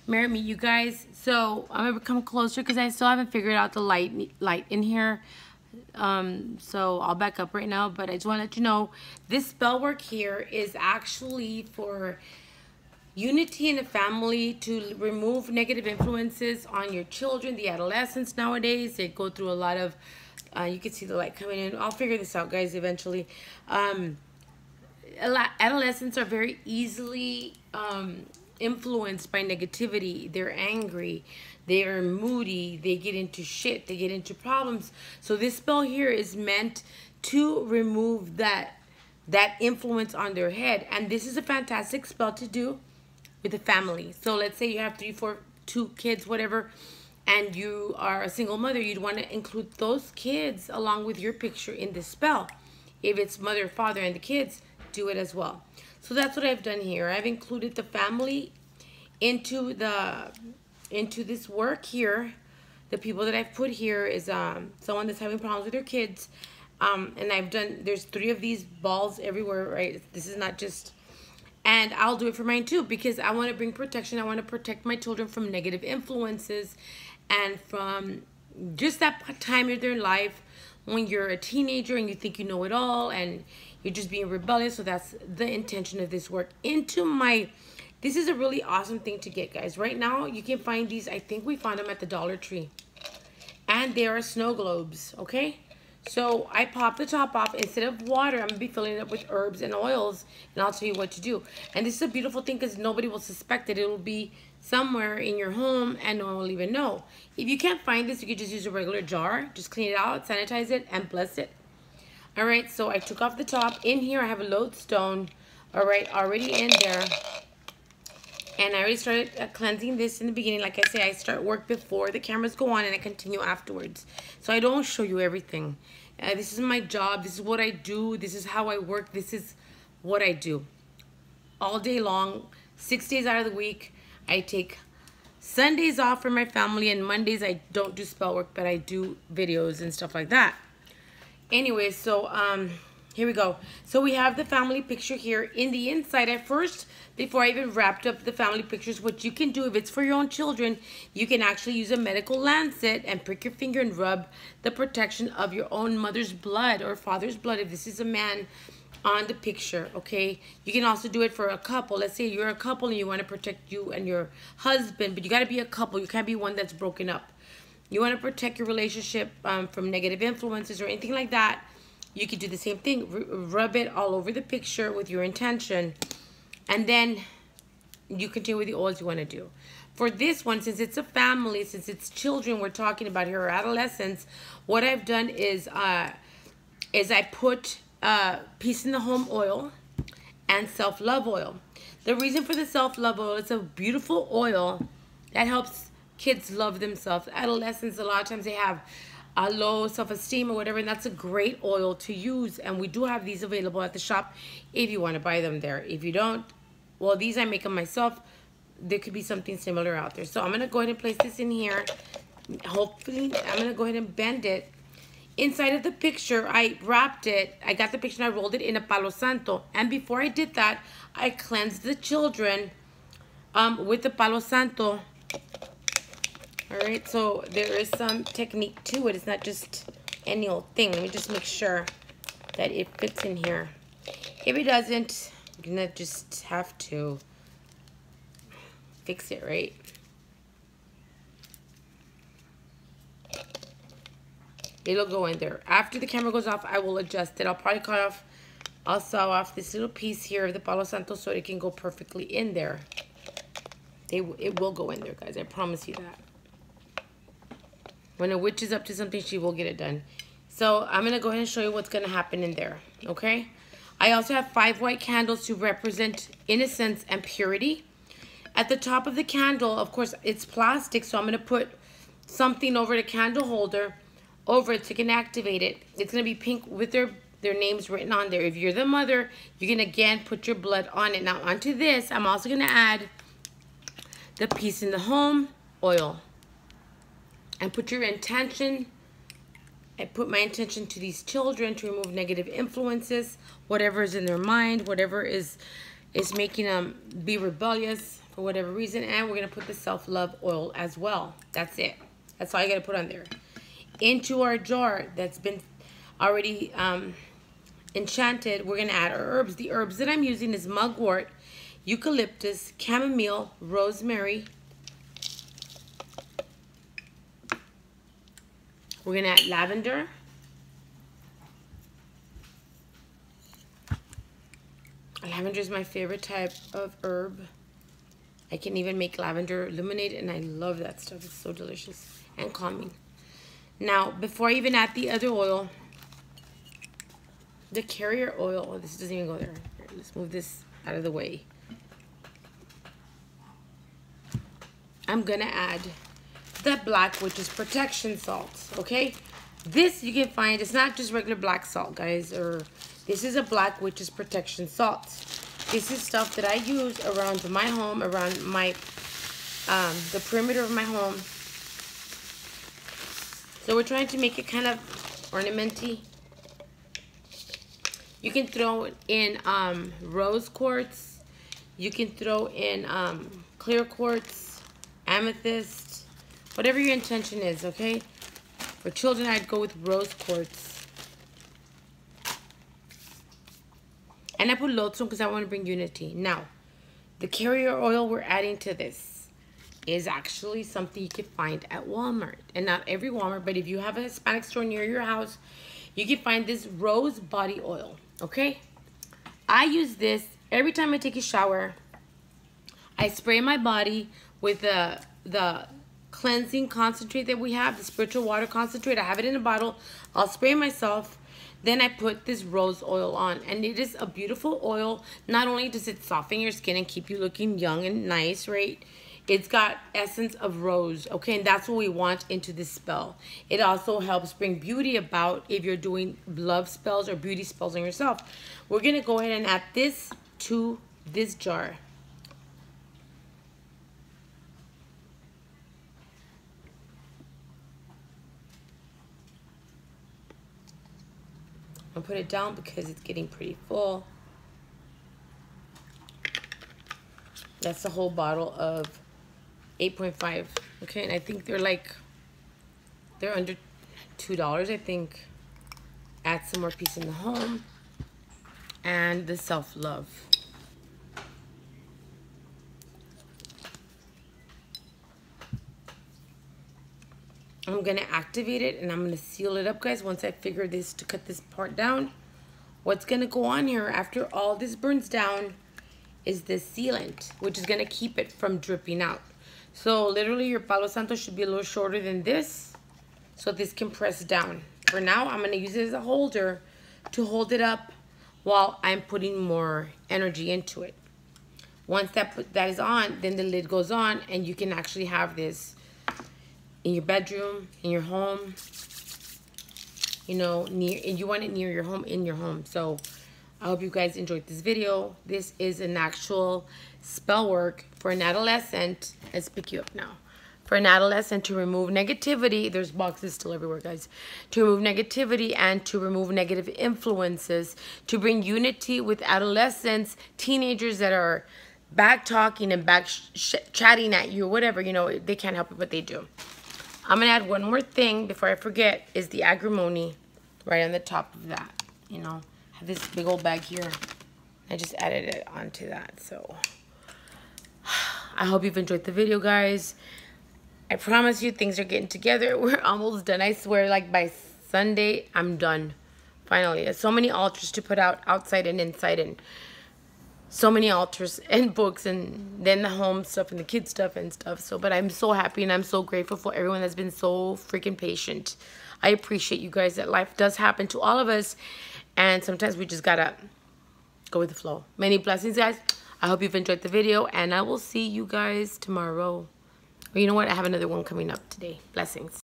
Marry me, you guys. So I'm gonna come closer because I still haven't figured out the light in here. So I'll back up right now, but I just want to let you know this spell work here is actually for unity in the family, to remove negative influences on your children. The adolescents nowadays, they go through a lot of you can see the light coming in. I'll figure this out, guys, eventually. Adolescents are very easily influenced by negativity. They're angry, they are moody, they get into shit, they get into problems. So this spell here is meant to remove that influence on their head. And this is a fantastic spell to do with a family. So let's say you have 3, 4, 2 kids, whatever, and you are a single mother. You'd want to include those kids along with your picture in this spell. If it's mother, father, and the kids, do it as well. So that's what I've done here. I've included the family into this work here. The people that I've put here is someone that's having problems with their kids. And I've done, there's 3 of these balls everywhere, right? This is not just, and I'll do it for mine too, because I want to bring protection. I want to protect my children from negative influences and from just that time of their life when you're a teenager and you think you know it all and you're just being rebellious. So that's the intention of this work. This is a really awesome thing to get, guys. Right now, you can find these. I think we found them at the Dollar Tree. And they are snow globes, okay? So I pop the top off. Instead of water, I'm going to be filling it up with herbs and oils. And I'll tell you what to do. And this is a beautiful thing because nobody will suspect it. It will be somewhere in your home and no one will even know. If you can't find this, you can just use a regular jar. Just clean it out, sanitize it, and bless it. All right, so I took off the top. In here, I have a lodestone, all right, already in there. And I already started cleansing this in the beginning. Like I say, I start work before the cameras go on and I continue afterwards. So I don't show you everything. This is my job. This is what I do. This is how I work. This is what I do. All day long, 6 days out of the week. I take Sundays off for my family, and Mondays I don't do spell work, but I do videos and stuff like that. Anyway, so here we go. So we have the family picture here. In the inside, at first, before I even wrapped up the family pictures, what you can do, if it's for your own children, you can actually use a medical lancet and prick your finger and rub the protection of your own mother's blood or father's blood, if this is a man, on the picture, okay? You can also do it for a couple. Let's say you're a couple and you want to protect you and your husband, but you got to be a couple. You can't be one that's broken up. You want to protect your relationship from negative influences or anything like that. You could do the same thing. Rub it all over the picture with your intention. And then you continue with the oils you want to do. For this one, since it's a family, since it's children we're talking about here, or adolescents, what I've done is I put peace in the home oil and self-love oil. The reason for the self-love oil, it's a beautiful oil that helps kids love themselves. Adolescents, a lot of times they have a low self-esteem or whatever, and that's a great oil to use. And we do have these available at the shop if you want to buy them there. If you don't, well, these I make them myself. There could be something similar out there. So I'm going to go ahead and place this in here. Hopefully, I'm going to go ahead and bend it. Inside of the picture, I wrapped it. I got the picture and I rolled it in a Palo Santo. And before I did that, I cleansed the children with the Palo Santo. All right, so there is some technique to it. It's not just any old thing. Let me just make sure that it fits in here. If it doesn't, you're gonna just have to fix it, right? It'll go in there. After the camera goes off, I will adjust it. I'll probably I'll saw off this little piece here of the Palo Santo so it can go perfectly in there. It will go in there, guys. I promise you that. When a witch is up to something, she will get it done. So I'm going to go ahead and show you what's going to happen in there, okay? I also have 5 white candles to represent innocence and purity. At the top of the candle, of course, it's plastic, so I'm going to put something over the candle holder over it so you can activate it. It's going to be pink with their names written on there. If you're the mother, you can again put your blood on it. Now onto this, I'm also going to add the peace in the home oil. And put your intention. I put my intention to these children to remove negative influences, whatever is in their mind, whatever is making them be rebellious, for whatever reason. And we're going to put the self-love oil as well. That's it. That's all you got to put on there. Into our jar that's been already enchanted, we're going to add our herbs. The herbs that I'm using is mugwort, eucalyptus, chamomile, rosemary. We're going to add lavender. Lavender is my favorite type of herb. I can even make lavender lemonade, and I love that stuff. It's so delicious and calming. Now, before I even add the other oil, the carrier oil, oh, this doesn't even go there. Here, let's move this out of the way. I'm gonna add the black, which is protection salt, okay? This you can find, it's not just regular black salt, guys, or this is a black witch's protection salt. This is stuff that I use around my home, around my, the perimeter of my home. So we're trying to make it kind of ornamenty. You can throw in rose quartz. You can throw in clear quartz, amethyst, whatever your intention is, okay? For children, I'd go with rose quartz. And I put lotion because I want to bring unity. Now, the carrier oil we're adding to this is actually something you can find at Walmart. And not every Walmart, but if you have a Hispanic store near your house, you can find this rose body oil, okay? I use this every time I take a shower. I spray my body with the cleansing concentrate that we have, the spiritual water concentrate. I have it in a bottle. I'll spray myself. Then I put this rose oil on, and it is a beautiful oil. Not only does it soften your skin and keep you looking young and nice, right? It's got essence of rose, okay? And that's what we want into this spell. It also helps bring beauty about if you're doing love spells or beauty spells on yourself. We're gonna go ahead and add this to this jar. I'll put it down because it's getting pretty full. That's the whole bottle of 8.5. Okay, and I think they're under $2, I think. Add some more peace in the home. And the self-love. I'm going to activate it, and I'm going to seal it up, guys, once I figure this to cut this part down. What's going to go on here after all this burns down is this sealant, which is going to keep it from dripping out. So literally your Palo Santo should be a little shorter than this, so this can press down. For now, I'm going to use it as a holder to hold it up while I'm putting more energy into it. Once that is on, then the lid goes on, and you can actually have this in your bedroom, in your home, you know, and you want it near your home, in your home. So I hope you guys enjoyed this video. This is an actual spell work for an adolescent. Let's pick you up now. For an adolescent to remove negativity. There's boxes still everywhere, guys. To remove negativity and to remove negative influences. To bring unity with adolescents, teenagers that are back talking and back chatting at you, whatever, you know, they can't help it, but they do. I'm going to add one more thing before I forget, is the agrimony right on the top of that. You know, I have this big old bag here. I just added it onto that. So I hope you've enjoyed the video, guys. I promise you things are getting together. We're almost done. I swear, like by Sunday, I'm done. Finally. There's so many altars to put out outside and inside, and so many altars and books, and then the home stuff and the kids stuff and stuff. So, but I'm so happy and I'm so grateful for everyone that's been so freaking patient. I appreciate you guys. That life does happen to all of us, and sometimes we just gotta go with the flow. Many blessings, guys. I hope you've enjoyed the video, and I will see you guys tomorrow. Or you know what? I have another one coming up today. Blessings.